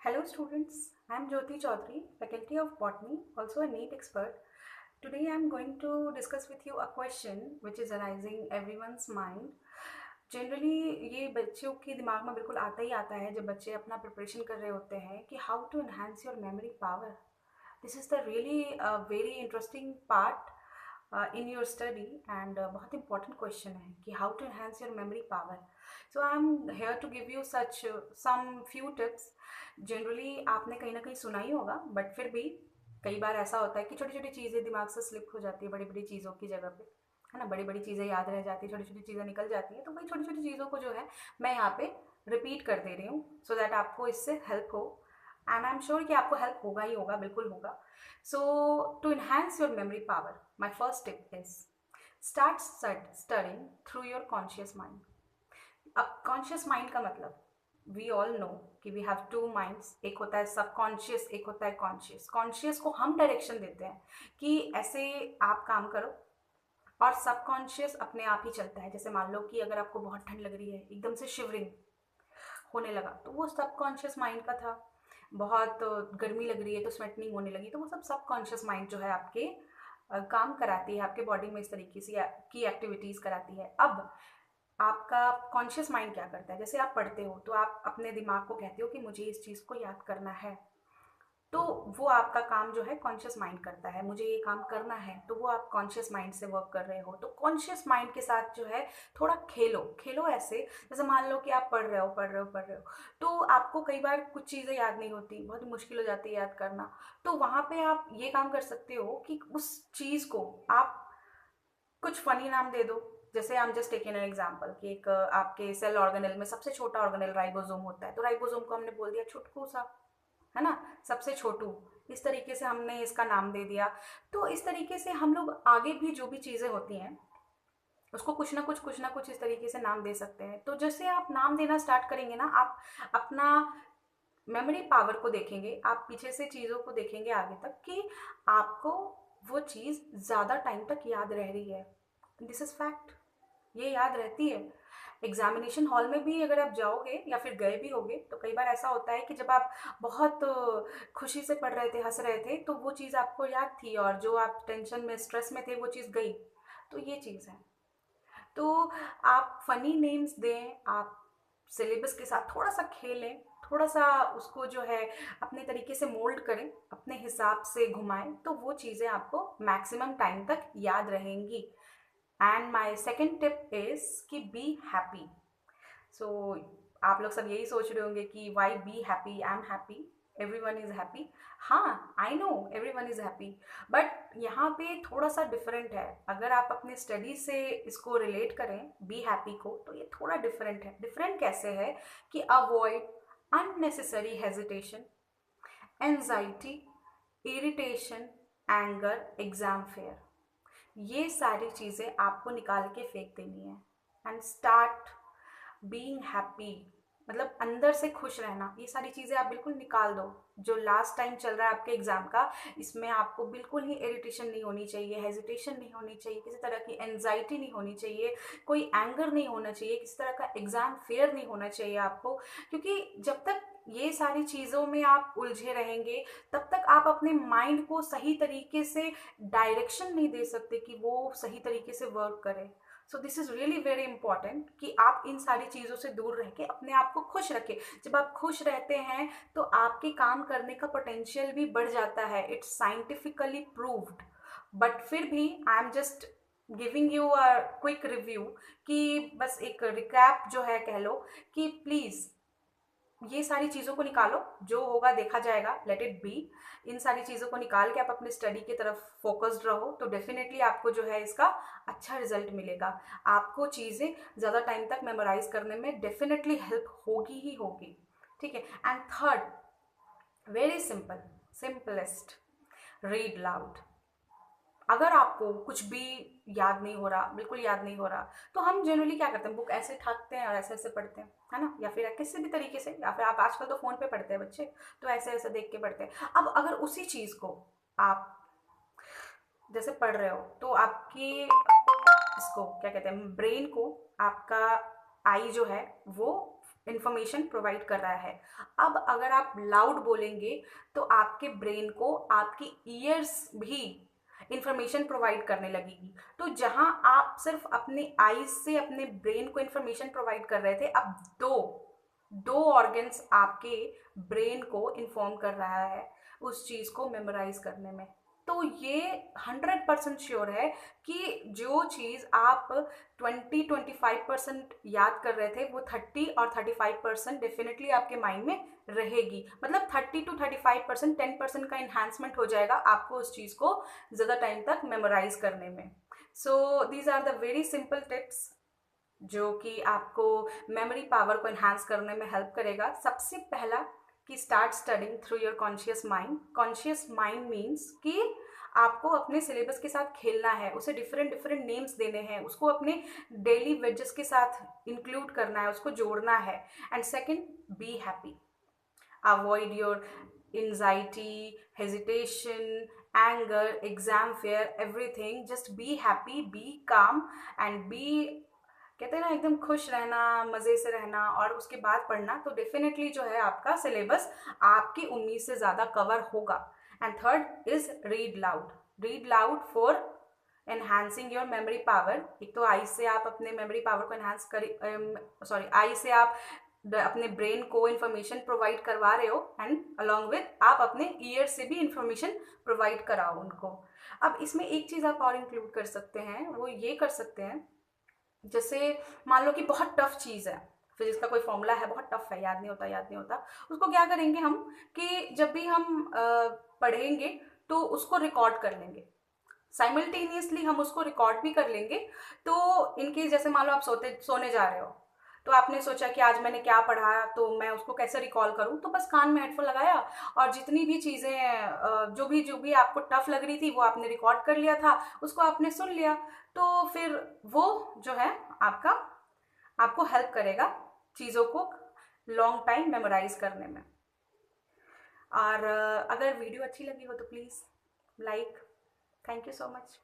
Hello students, I am Jyoti Chaudhary, Faculty of Botany, also a NEET expert. Today I am going to discuss with you a question which is arising everyone's mind. Generally ये बच्चों के दिमाग में बिल्कुल आता ही आता है जब बच्चे अपना प्रिपरेशन कर रहे होते हैं कि how to enhance your memory power. This is the really very interesting part in your study and बहुत इंपॉर्टेंट क्वेश्चन है कि how to enhance your memory power. So I am here to give you such some few tips. Generally आपने कहीं ना कहीं सुना ही होगा but फिर भी कई बार ऐसा होता है कि छोटी छोटी चीज़ें दिमाग से स्लिप हो जाती है बड़ी बड़ी चीज़ों की जगह पे, है ना. बड़ी बड़ी चीज़ें याद रह जाती है, छोटी छोटी चीज़ें निकल जाती हैं, तो वही छोटी छोटी चीज़ों को जो है मैं यहाँ पे रिपीट कर दे रही हूँ सो दैट आपको इससे हेल्प हो. एंड आई एम श्योर कि आपको हेल्प होगा ही होगा, बिल्कुल होगा. So to enhance your memory power, my first tip is start studying through your conscious mind. अब कॉन्शियस माइंड का मतलब वी ऑल नो कि वी हैव टू माइंड्स. एक होता है सबकॉन्शियस, एक होता है कॉन्शियस. कॉन्शियस को हम डायरेक्शन देते हैं कि ऐसे आप काम करो, और सबकॉन्शियस अपने आप ही चलता है. जैसे मान लो कि अगर आपको बहुत ठंड लग रही है, एकदम से शिवरिंग होने लगा, तो वो सबकॉन्शियस माइंड का था. बहुत गर्मी लग रही है तो स्वेटनिंग होने लगी, तो वो सब सबकॉन्शियस माइंड जो है आपके काम कराती है, आपके बॉडी में इस तरीके से की एक्टिविटीज़ कराती है. अब आपका कॉन्शियस माइंड क्या करता है, जैसे आप पढ़ते हो तो आप अपने दिमाग को कहते हो कि मुझे इस चीज़ को याद करना है, तो वो आपका काम जो है कॉन्शियस माइंड करता है. मुझे ये काम करना है, तो वो आप कॉन्शियस माइंड से वर्क कर रहे हो. तो कॉन्शियस माइंड के साथ जो है थोड़ा खेलो खेलो ऐसे. जैसे मान लो कि आप पढ़ रहे हो तो आपको कई बार कुछ चीज़ें याद नहीं होती, बहुत मुश्किल हो जाती है याद करना. तो वहाँ पे आप ये काम कर सकते हो कि उस चीज़ को आप कुछ फनी नाम दे दो. जैसे I am just taking an example कि एक आपके सेल ऑर्गेनेल में सबसे छोटा ऑर्गेनेल राइबोसोम होता है, तो राइबोसोम को हमने बोल दिया छुटकू सा, है ना, सबसे छोटू. इस तरीके से हमने इसका नाम दे दिया. तो इस तरीके से हम लोग आगे भी जो भी चीज़ें होती हैं उसको कुछ ना कुछ इस तरीके से नाम दे सकते हैं. तो जैसे आप नाम देना स्टार्ट करेंगे ना, आप अपना मेमोरी पावर को देखेंगे, आप पीछे से चीज़ों को देखेंगे आगे तक कि आपको वो चीज़ ज़्यादा टाइम तक याद रह रही है. This is fact. ये याद रहती है. एग्जामिनेशन हॉल में भी अगर आप जाओगे या फिर गए भी होगे तो कई बार ऐसा होता है कि जब आप बहुत खुशी से पढ़ रहे थे, हंस रहे थे, तो वो चीज़ आपको याद थी, और जो आप टेंशन में स्ट्रेस में थे वो चीज़ गई. तो ये चीज़ है. तो आप फनी नेम्स दें, आप सिलेबस के साथ थोड़ा सा खेलें, थोड़ा सा उसको जो है अपने तरीके से मोल्ड करें, अपने हिसाब से घुमाएं, तो वो चीज़ें आपको मैक्सिमम टाइम तक याद रहेंगी. And my second tip is कि बी हैप्पी. सो आप लोग सब यही सोच रहे होंगे कि why be happy, I am happy, every one is happy. हाँ, I know every one is happy, but यहाँ पे थोड़ा सा डिफरेंट है. अगर आप अपने स्टडी से इसको रिलेट करें बी हैप्पी को, तो ये थोड़ा डिफरेंट है. डिफरेंट कैसे है कि avoid unnecessary hesitation, anxiety, irritation, anger, exam fear. ये सारी चीज़ें आपको निकाल के फेंक देनी है. एंड स्टार्ट बीइंग हैप्पी, मतलब अंदर से खुश रहना. ये सारी चीज़ें आप बिल्कुल निकाल दो. जो लास्ट टाइम चल रहा है आपके एग्ज़ाम का, इसमें आपको बिल्कुल ही इरिटेशन नहीं होनी चाहिए, हेजिटेशन नहीं होनी चाहिए, किसी तरह की एनजाइटी नहीं होनी चाहिए, कोई एंगर नहीं होना चाहिए, किसी तरह का एग्ज़ाम फेयर नहीं होना चाहिए आपको. क्योंकि जब तक ये सारी चीज़ों में आप उलझे रहेंगे तब तक आप अपने माइंड को सही तरीके से डायरेक्शन नहीं दे सकते कि वो सही तरीके से वर्क करे. So this is really very important कि आप इन सारी चीज़ों से दूर रह के अपने आप को खुश रखें. जब आप खुश रहते हैं तो आपके काम करने का पोटेंशियल भी बढ़ जाता है. It's scientifically proved. बट फिर भी I am just giving you a quick review कि बस एक रिकैप जो है कह लो कि प्लीज़ ये सारी चीज़ों को निकालो. जो होगा देखा जाएगा, लेट इट बी. इन सारी चीज़ों को निकाल के आप अपने स्टडी की तरफ फोकस्ड रहो, तो डेफिनेटली आपको जो है इसका अच्छा रिजल्ट मिलेगा. आपको चीज़ें ज़्यादा टाइम तक मेमोराइज करने में डेफिनेटली हेल्प होगी ही होगी. ठीक है. And third, very simple, simplest, read loud. अगर आपको कुछ भी याद नहीं हो रहा, बिल्कुल याद नहीं हो रहा, तो हम जनरली क्या करते हैं, बुक ऐसे ठाकते हैं और ऐसे ऐसे पढ़ते हैं, है ना, या फिर किसी भी तरीके से, या फिर आप आजकल तो फ़ोन पे पढ़ते हैं बच्चे, तो ऐसे ऐसे देख के पढ़ते हैं. अब अगर उसी चीज़ को आप जैसे पढ़ रहे हो तो आपकी इसको क्या कहते हैं, ब्रेन को आपका आई जो है वो इंफॉर्मेशन प्रोवाइड कर रहा है। अब अगर आप लाउड बोलेंगे तो आपके ब्रेन को आपकी ईयर्स भी इंफॉर्मेशन प्रोवाइड करने लगेगी। तो जहां आप सिर्फ अपने आईज से अपने ब्रेन को इंफॉर्मेशन प्रोवाइड कर रहे थे, अब दो दो ऑर्गन्स आपके ब्रेन को इन्फॉर्म कर रहा है उस चीज को मेमोराइज करने में। तो ये 100% श्योर है कि जो चीज आप 20-25% याद कर रहे थे, वो 30 और 35% डेफिनेटली आपके माइंड में रहेगी। मतलब 30 to 35%, 10% का इन्हांसमेंट हो जाएगा आपको उस चीज को ज्यादा टाइम तक मेमोराइज करने में। So these are the very simple tips जो कि आपको मेमोरी पावर को एनहांस करने में हेल्प करेगा। सबसे पहला कि start studying through your conscious mind. Conscious mind means कि आपको अपने सिलेबस के साथ खेलना है, उसे डिफरेंट डिफरेंट नेम्स देने हैं, उसको अपने डेली वेजेस के साथ इंक्लूड करना है, उसको जोड़ना है। And second, be happy. Avoid your anxiety, hesitation, anger, exam fear, everything. Just be happy, be calm and be, कहते हैं ना, एकदम खुश रहना, मज़े से रहना और उसके बाद पढ़ना। तो डेफिनेटली जो है आपका सिलेबस आपकी उम्मीद से ज़्यादा कवर होगा। And third is read loud. Read loud for enhancing your memory power. एक तो आई से आप अपने मेमोरी पावर को एनहांस कर आई से आप अपने ब्रेन को इन्फॉर्मेशन प्रोवाइड करवा रहे हो, एंड अलॉन्ग विथ आप अपने ईयर से भी इंफॉर्मेशन प्रोवाइड कराओ उनको। अब इसमें एक चीज़ आप और इंक्लूड कर सकते हैं, वो ये कर सकते हैं, जैसे मान लो कि बहुत टफ चीज़ है, फिजिक्स का कोई फॉर्मूला है, बहुत टफ है, याद नहीं होता, उसको क्या करेंगे हम कि जब भी हम पढ़ेंगे तो उसको रिकॉर्ड कर लेंगे, साइमल्टेनियसली हम उसको रिकॉर्ड भी कर लेंगे। तो इनकेस जैसे मान लो आप सोने जा रहे हो, तो आपने सोचा कि आज मैंने क्या पढ़ा तो मैं उसको कैसे रिकॉल करूं, तो बस कान में हेडफोन लगाया और जितनी भी चीज़ें जो भी आपको टफ लग रही थी वो आपने रिकॉर्ड कर लिया था, उसको आपने सुन लिया। तो फिर वो जो है आपको हेल्प करेगा चीज़ों को लॉन्ग टाइम मेमोराइज करने में। और अगर वीडियो अच्छी लगी हो तो please like. Thank you so much.